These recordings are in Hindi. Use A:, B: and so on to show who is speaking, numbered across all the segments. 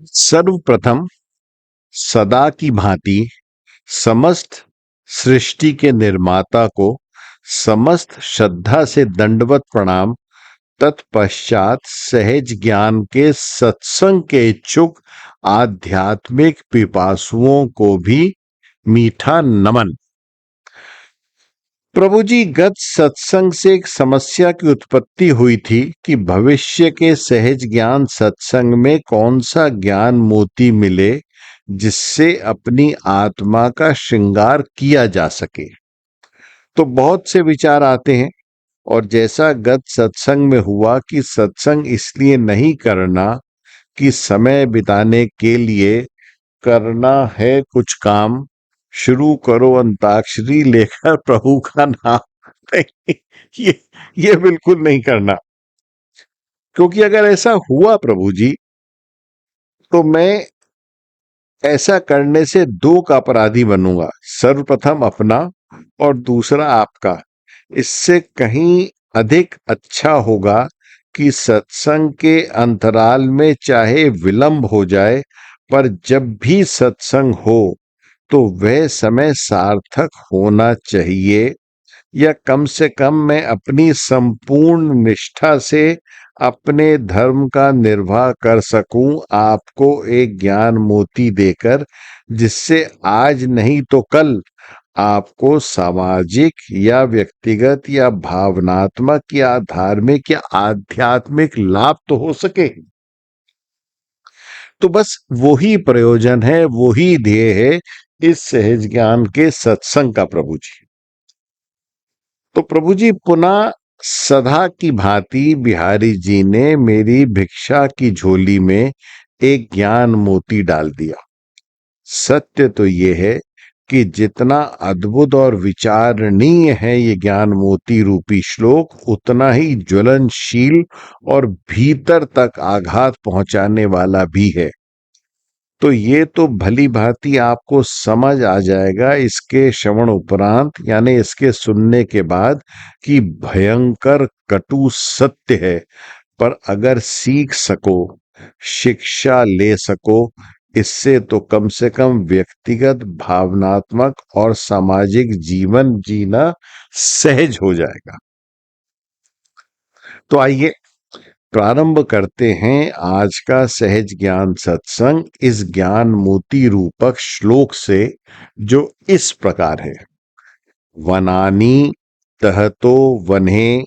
A: सर्वप्रथम सदा की भांति समस्त सृष्टि के निर्माता को समस्त श्रद्धा से दंडवत प्रणाम। तत्पश्चात सहज ज्ञान के सत्संग के इच्छुक आध्यात्मिक पिपासुओं को भी मीठा नमन। प्रभु जी, गत सत्संग से एक समस्या की उत्पत्ति हुई थी कि भविष्य के सहज ज्ञान सत्संग में कौन सा ज्ञान मोती मिले जिससे अपनी आत्मा का श्रृंगार किया जा सके। तो बहुत से विचार आते हैं, और जैसा गत सत्संग में हुआ कि सत्संग इसलिए नहीं करना कि समय बिताने के लिए करना है कुछ काम, शुरू करो अंताक्षरी लेकर प्रभु का नाम। नहीं, ये बिल्कुल नहीं करना, क्योंकि अगर ऐसा हुआ प्रभु जी, तो मैं ऐसा करने से दो का अपराधी बनूंगा। सर्वप्रथम अपना और दूसरा आपका। इससे कहीं अधिक अच्छा होगा कि सत्संग के अंतराल में चाहे विलंब हो जाए, पर जब भी सत्संग हो तो वह समय सार्थक होना चाहिए, या कम से कम मैं अपनी संपूर्ण निष्ठा से अपने धर्म का निर्वाह कर सकूं, आपको एक ज्ञान मोती देकर, जिससे आज नहीं तो कल आपको सामाजिक या व्यक्तिगत या भावनात्मक या धार्मिक या आध्यात्मिक लाभ तो हो सके। तो बस वही प्रयोजन है, वही ध्येय है इस सहज ज्ञान के सत्संग का प्रभु जी। तो प्रभु जी, पुनः सदा की भांति बिहारी जी ने मेरी भिक्षा की झोली में एक ज्ञान मोती डाल दिया। सत्य तो ये है कि जितना अद्भुत और विचारणीय है ये ज्ञान मोती रूपी श्लोक, उतना ही ज्वलनशील और भीतर तक आघात पहुंचाने वाला भी है। तो ये तो भली भांति आपको समझ आ जाएगा इसके श्रवण उपरांत, यानी इसके सुनने के बाद, कि भयंकर कटु सत्य है। पर अगर सीख सको, शिक्षा ले सको, इससे तो कम से कम व्यक्तिगत, भावनात्मक और सामाजिक जीवन जीना सहज हो जाएगा। तो आइए प्रारंभ करते हैं आज का सहज ज्ञान सत्संग इस ज्ञान मोती रूपक श्लोक से, जो इस प्रकार है। वनानि तहतो वने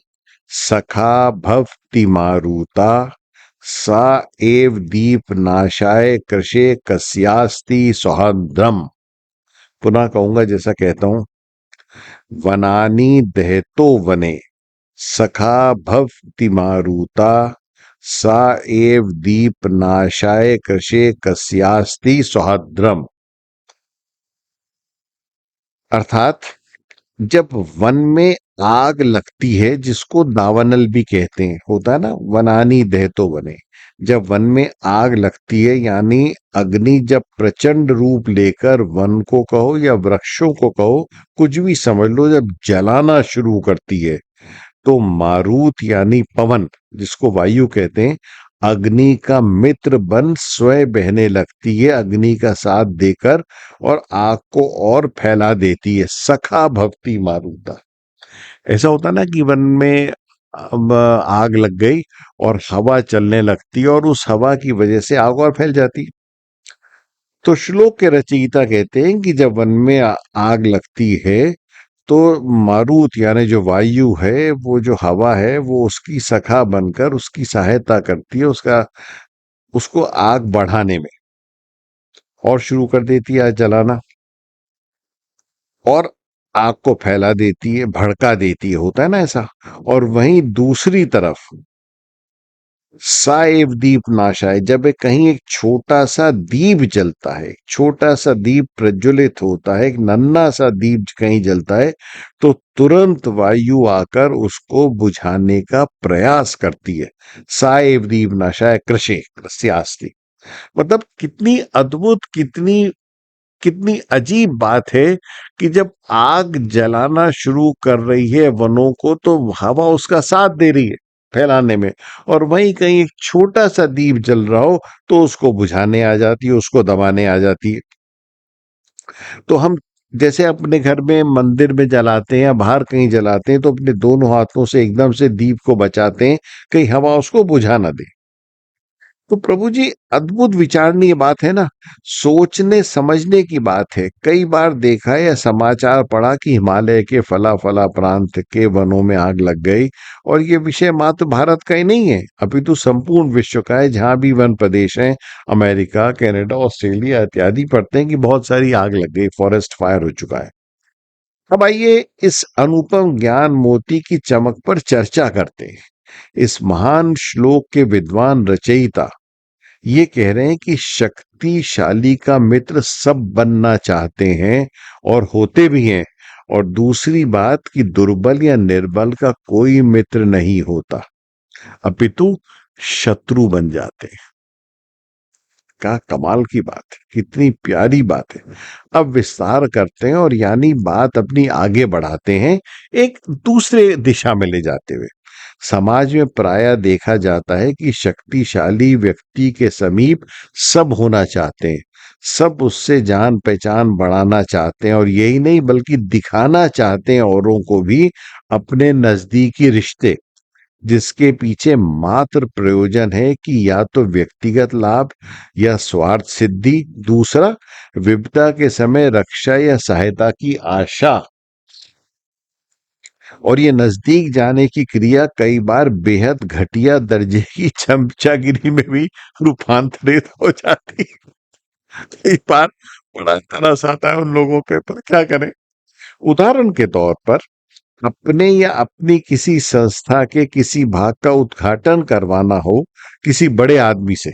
A: सखा भवति मारुता, सा एव दीप नाशाय कृषे कस्यास्ति सौहद्रम। पुनः कहूंगा, जैसा कहता हूं। वनानि दहतो वने सखा भवति मारुता, सा एव दीप नाशाय कृषे कस्यास्ति सौहद्रम। अर्थात जब वन में आग लगती है, जिसको दावानल भी कहते हैं, होता है ना, वनानी दहतो वने। जब वन में आग लगती है, यानी अग्नि जब प्रचंड रूप लेकर वन को कहो या वृक्षों को कहो, कुछ भी समझ लो, जब जलाना शुरू करती है, तो मारुत यानी पवन, जिसको वायु कहते हैं, अग्नि का मित्र बन स्वयं बहने लगती है अग्नि का साथ देकर, और आग को और फैला देती है। सखा भक्ति मारुता। ऐसा होता ना कि वन में अब आग लग गई और हवा चलने लगती है, और उस हवा की वजह से आग और फैल जाती है। तो श्लोक के रचयिता कहते हैं कि जब वन में आग लगती है, तो मारुत यानी जो वायु है, वो जो हवा है, वो उसकी सखा बनकर उसकी सहायता करती है, उसको आग बढ़ाने में, और शुरू कर देती है आग जलाना, और आग को फैला देती है, भड़का देती है, होता है ना ऐसा। और वहीं दूसरी तरफ साएव दीप नाशाय, जब कहीं एक छोटा सा दीप जलता है, छोटा सा दीप प्रज्वलित होता है, एक नन्हा सा दीप कहीं जलता है, तो तुरंत वायु आकर उसको बुझाने का प्रयास करती है। साएव दीप नाशाय कृषे कृष्यास्ति। मतलब कितनी अद्भुत, कितनी कितनी अजीब बात है कि जब आग जलाना शुरू कर रही है वनों को, तो हवा उसका साथ दे रही है। फैलाने में, और वहीं कहीं एक छोटा सा दीप जल रहा हो तो उसको बुझाने आ जाती है, उसको दबाने आ जाती है। तो हम जैसे अपने घर में मंदिर में जलाते हैं या बाहर कहीं जलाते हैं तो अपने दोनों हाथों से एकदम से दीप को बचाते हैं, कहीं हवा उसको बुझा ना दे। तो प्रभु जी, अद्भुत विचारणीय बात है ना, सोचने समझने की बात है। कई बार देखा है या समाचार पढ़ा कि हिमालय के फला फला प्रांत के वनों में आग लग गई, और ये विषय मात्र भारत का ही नहीं है, अपितु संपूर्ण विश्व का है। जहां भी वन प्रदेश हैं, अमेरिका, कनाडा, ऑस्ट्रेलिया इत्यादि, पढ़ते हैं कि बहुत सारी आग लग गई, फॉरेस्ट फायर हो चुका है। अब आइए इस अनुपम ज्ञान मोती की चमक पर चर्चा करते हैं। इस महान श्लोक के विद्वान रचयिता ये कह रहे हैं कि शक्तिशाली का मित्र सब बनना चाहते हैं और होते भी हैं, और दूसरी बात कि दुर्बल या निर्बल का कोई मित्र नहीं होता, अपितु शत्रु बन जाते हैं। क्या कमाल की बात है, कितनी प्यारी बात है। अब विस्तार करते हैं और यानी बात अपनी आगे बढ़ाते हैं, एक दूसरे दिशा में ले जाते हुए। समाज में प्रायः देखा जाता है कि शक्तिशाली व्यक्ति के समीप सब होना चाहते हैं, सब उससे जान पहचान बढ़ाना चाहते हैं, और यही नहीं बल्कि दिखाना चाहते हैं औरों को भी अपने नजदीकी रिश्ते, जिसके पीछे मात्र प्रयोजन है कि या तो व्यक्तिगत लाभ या स्वार्थ सिद्धि, दूसरा विपदा के समय रक्षा या सहायता की आशा। और ये नजदीक जाने की क्रिया कई बार बेहद घटिया दर्जे की चमचागिरी में भी रूपांतरित हो जाती है। कई बार बड़ा तरस आता है उन लोगों पे, पर क्या करें। उदाहरण के तौर पर, अपने या अपनी किसी संस्था के किसी भाग का उद्घाटन करवाना हो किसी बड़े आदमी से,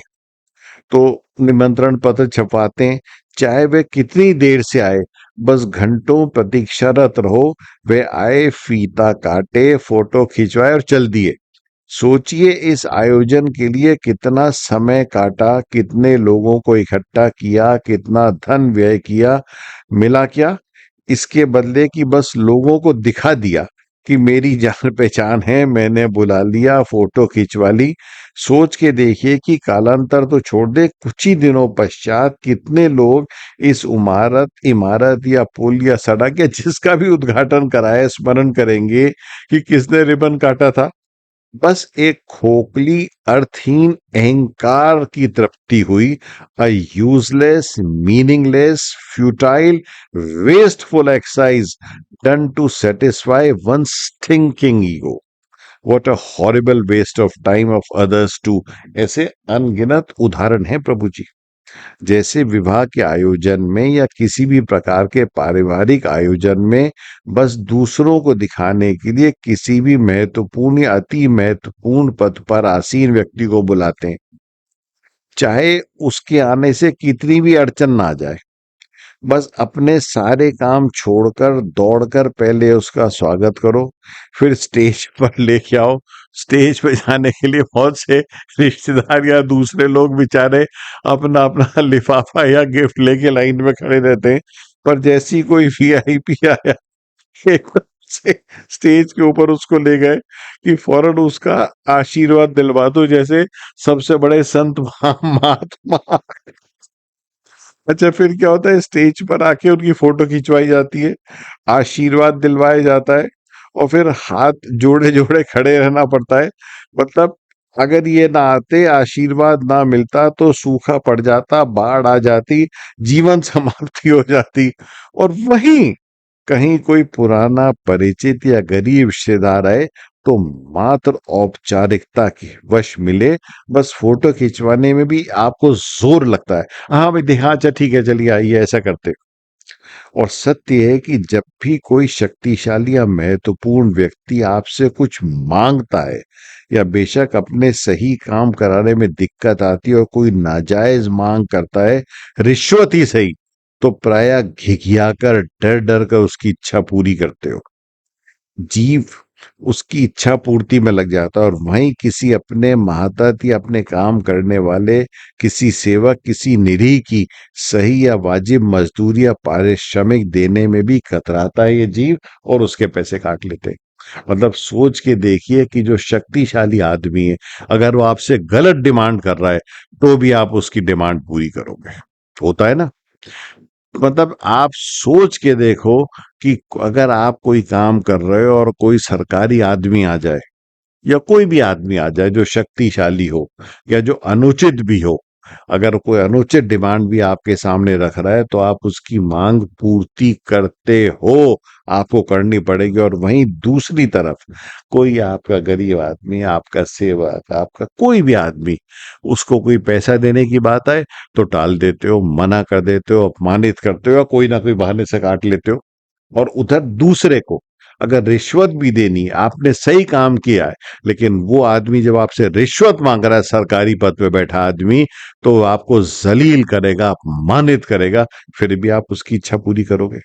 A: तो निमंत्रण पत्र छपवाते हैं, चाहे वे कितनी देर से आए, बस घंटों प्रतीक्षारत रहो। वे आए, फीता काटे, फोटो खिंचवाए और चल दिए। सोचिए इस आयोजन के लिए कितना समय काटा, कितने लोगों को इकट्ठा किया, कितना धन व्यय किया, मिला क्या? इसके बदले कि बस लोगों को दिखा दिया कि मेरी जान पहचान है, मैंने बुला लिया, फोटो खिंचवा ली। सोच के देखिए कि कालांतर तो छोड़ दे, कुछ ही दिनों पश्चात कितने लोग इस इमारत या पुल या सड़क या जिसका भी उद्घाटन कराया स्मरण करेंगे कि किसने रिबन काटा था। बस एक खोखली अर्थहीन अहंकार की तृप्ति हुई, a useless, meaningless, futile, wasteful exercise done to satisfy once thinking ego. What a horrible waste of time of others too. ऐसे अनगिनत उदाहरण हैं प्रभु जी। जैसे विवाह के आयोजन में या किसी भी प्रकार के पारिवारिक आयोजन में बस दूसरों को दिखाने के लिए किसी भी महत्वपूर्ण या अति महत्वपूर्ण पद पर आसीन व्यक्ति को बुलाते हैं, चाहे उसके आने से कितनी भी अड़चन ना आ जाए। बस अपने सारे काम छोड़कर दौड़कर पहले उसका स्वागत करो, फिर स्टेज पर लेके आओ। स्टेज पे जाने के लिए बहुत से रिश्तेदार या दूसरे लोग बेचारे अपना अपना लिफाफा या गिफ्ट लेके लाइन में खड़े रहते हैं, पर जैसी कोई वीआईपी आया, एकदम से स्टेज के ऊपर उसको ले गए कि फौरन उसका आशीर्वाद दिलवा दो, जैसे सबसे बड़े संत महात्मा। अच्छा, फिर क्या होता है, स्टेज पर आके उनकी फोटो खिंचवाई जाती है, आशीर्वाद दिलवाया जाता है, और फिर हाथ जोड़े जोड़े खड़े रहना पड़ता है। मतलब अगर ये ना आते, आशीर्वाद ना मिलता, तो सूखा पड़ जाता, बाढ़ आ जाती, जीवन समाप्ति हो जाती। और वहीं कहीं कोई पुराना परिचित या गरीब रिश्तेदार आए तो मात्र औपचारिकता के वश मिले, बस फोटो खिंचवाने में भी आपको जोर लगता है। हाँ भाई, देखा, अच्छा ठीक है, चलिए आइए, ऐसा करते। और सत्य है कि जब भी कोई शक्तिशाली या महत्वपूर्ण व्यक्ति आपसे कुछ मांगता है, या बेशक अपने सही काम कराने में दिक्कत आती है और कोई नाजायज मांग करता है, रिश्वत ही सही, तो प्रायः घिघियाकर डर डर कर उसकी इच्छा पूरी करते हो। जीव उसकी इच्छा पूर्ति में लग जाता है, और वहीं किसी अपने महातत या अपने काम करने वाले किसी सेवक, किसी निरीह की सही या वाजिब मजदूरी या पारिश्रमिक देने में भी कतराता है ये जीव, और उसके पैसे काट लेते हैं। मतलब सोच के देखिए कि जो शक्तिशाली आदमी है, अगर वो आपसे गलत डिमांड कर रहा है तो भी आप उसकी डिमांड पूरी करोगे। होता है ना? मतलब आप सोच के देखो कि अगर आप कोई काम कर रहे हो और कोई सरकारी आदमी आ जाए या कोई भी आदमी आ जाए जो शक्तिशाली हो या जो अनुचित भी हो, अगर कोई अनुचित डिमांड भी आपके सामने रख रहा है तो आप उसकी मांग पूर्ति करते हो, आपको करनी पड़ेगी। और वहीं दूसरी तरफ कोई आपका गरीब आदमी, आपका सेवक, आपका कोई भी आदमी, उसको कोई पैसा देने की बात आए तो टाल देते हो, मना कर देते हो, अपमानित करते हो या कोई ना कोई बहाने से काट लेते हो। और उधर दूसरे को अगर रिश्वत भी देनी है, आपने सही काम किया है, लेकिन वो आदमी जब आपसे रिश्वत मांग रहा है, सरकारी पद पे बैठा आदमी, तो आपको जलील करेगा, अपमानित करेगा, फिर भी आप उसकी इच्छा पूरी करोगे।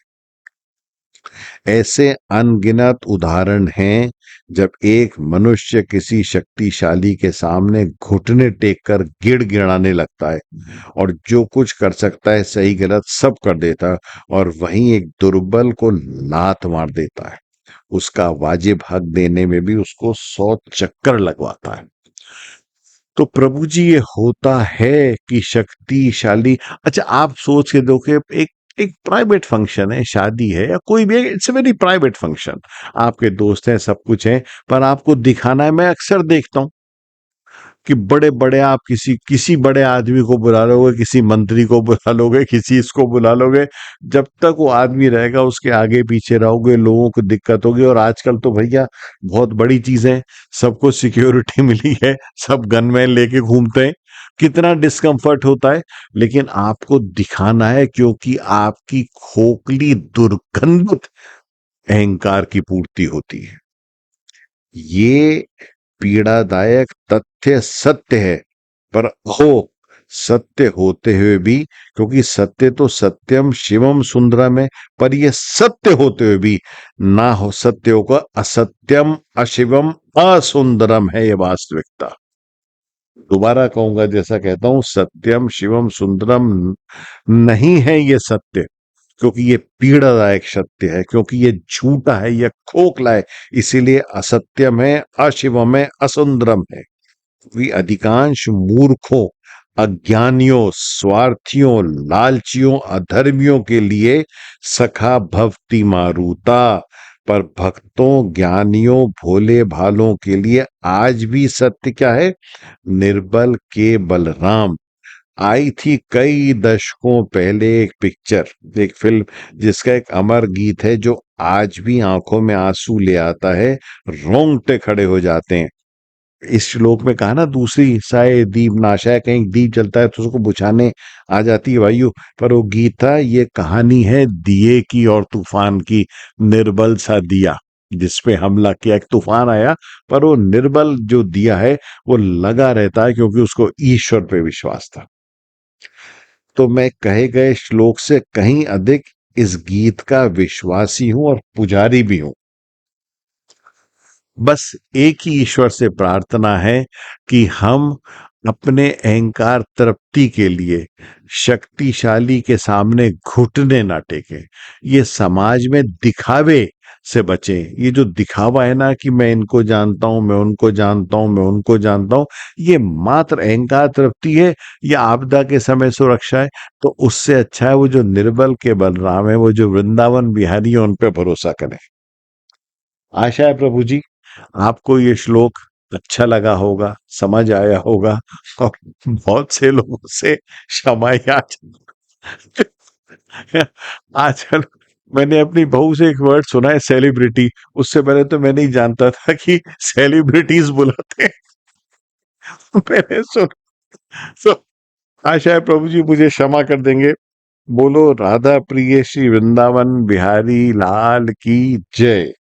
A: ऐसे अनगिनत उदाहरण हैं जब एक मनुष्य किसी शक्तिशाली के सामने घुटने टेक कर गिड़गिड़ाने लगता है और जो कुछ कर सकता है सही गलत सब कर देता है, और वहीं एक दुर्बल को लात मार देता है, उसका वाजिब हक देने में भी उसको 100 चक्कर लगवाता है। तो प्रभु जी ये होता है कि शक्तिशाली, अच्छा आप सोच के देखो, एक एक प्राइवेट फंक्शन है, शादी है या कोई भी है, it's a very private function, आपके दोस्त हैं, सब कुछ है, पर आपको दिखाना है। मैं अक्सर देखता हूँ कि बड़े बड़े आप किसी किसी बड़े आदमी को बुला लोगे, किसी मंत्री को बुला लोगे, किसी इसको बुला लोगे, जब तक वो आदमी रहेगा उसके आगे पीछे रहोगे, लोगों को दिक्कत होगी। और आजकल तो भैया बहुत बड़ी चीज है, सबको सिक्योरिटी मिली है, सब गनमैन लेके घूमते हैं, कितना डिस्कम्फर्ट होता है। लेकिन आपको दिखाना है क्योंकि आपकी खोखली दुर्गंधित अहंकार की पूर्ति होती है। ये पीड़ादायक तथ्य सत्य है, पर हो सत्य होते हुए भी, क्योंकि सत्य तो सत्यम शिवम सुंदरम है, पर ये सत्य होते हुए भी ना हो सत्य होगा, असत्यम अशिवम असुंदरम है ये वास्तविकता। दोबारा कहूंगा, जैसा कहता हूं, सत्यम शिवम सुंदरम नहीं है ये सत्य, क्योंकि ये पीड़ादायक सत्य है, क्योंकि ये झूठा है, ये खोखला है, इसीलिए असत्यम है, अशिवम है, असुंदरम है। भी अधिकांश मूर्खों, अज्ञानियों, स्वार्थियों, लालचियों, अधर्मियों के लिए सखा भक्ति मारुता, पर भक्तों, ज्ञानियों, भोले भालों के लिए आज भी सत्य क्या है? निर्बल के बलराम। आई थी कई दशकों पहले एक पिक्चर, एक फिल्म, जिसका एक अमर गीत है जो आज भी आंखों में आंसू ले आता है, रोंगटे खड़े हो जाते हैं। इस श्लोक में कहा ना, दूसरी साय दीप नाशाय, कहीं दीप जलता है तो उसको बुझाने आ जाती है वायु, पर वो गीत था, ये कहानी है दिए की और तूफान की। निर्बल सा दिया जिस पे हमला किया, एक तूफान आया, पर वो निर्बल जो दिया है वो लगा रहता है, क्योंकि उसको ईश्वर पे विश्वास था। तो मैं कहे गए श्लोक से कहीं अधिक इस गीत का विश्वासी हूं और पुजारी भी हूं। बस एक ही ईश्वर से प्रार्थना है कि हम अपने अहंकार तृप्ति के लिए शक्तिशाली के सामने घुटने ना टेकें। ये समाज में दिखावे से बचें। ये जो दिखावा है ना कि मैं इनको जानता हूं, मैं उनको जानता हूं, मैं उनको जानता हूं, ये मात्र अहंकार तृप्ति है, या आपदा के समय सुरक्षा है। तो उससे अच्छा है वो जो निर्बल के बलराम है, वो जो वृंदावन बिहारी है, उन पे भरोसा करें। आशा है प्रभु जी आपको ये श्लोक अच्छा लगा होगा, समझ आया होगा, और बहुत से लोगों से क्षमा याचना। आजकल मैंने अपनी बहू से एक वर्ड सुना है, सेलिब्रिटी। उससे पहले तो मैं नहीं जानता था कि सेलिब्रिटीज बुलाते हैं। मैंने सुन, तो आशा है प्रभु जी मुझे क्षमा कर देंगे। बोलो राधा प्रिय श्री वृंदावन बिहारी लाल की जय।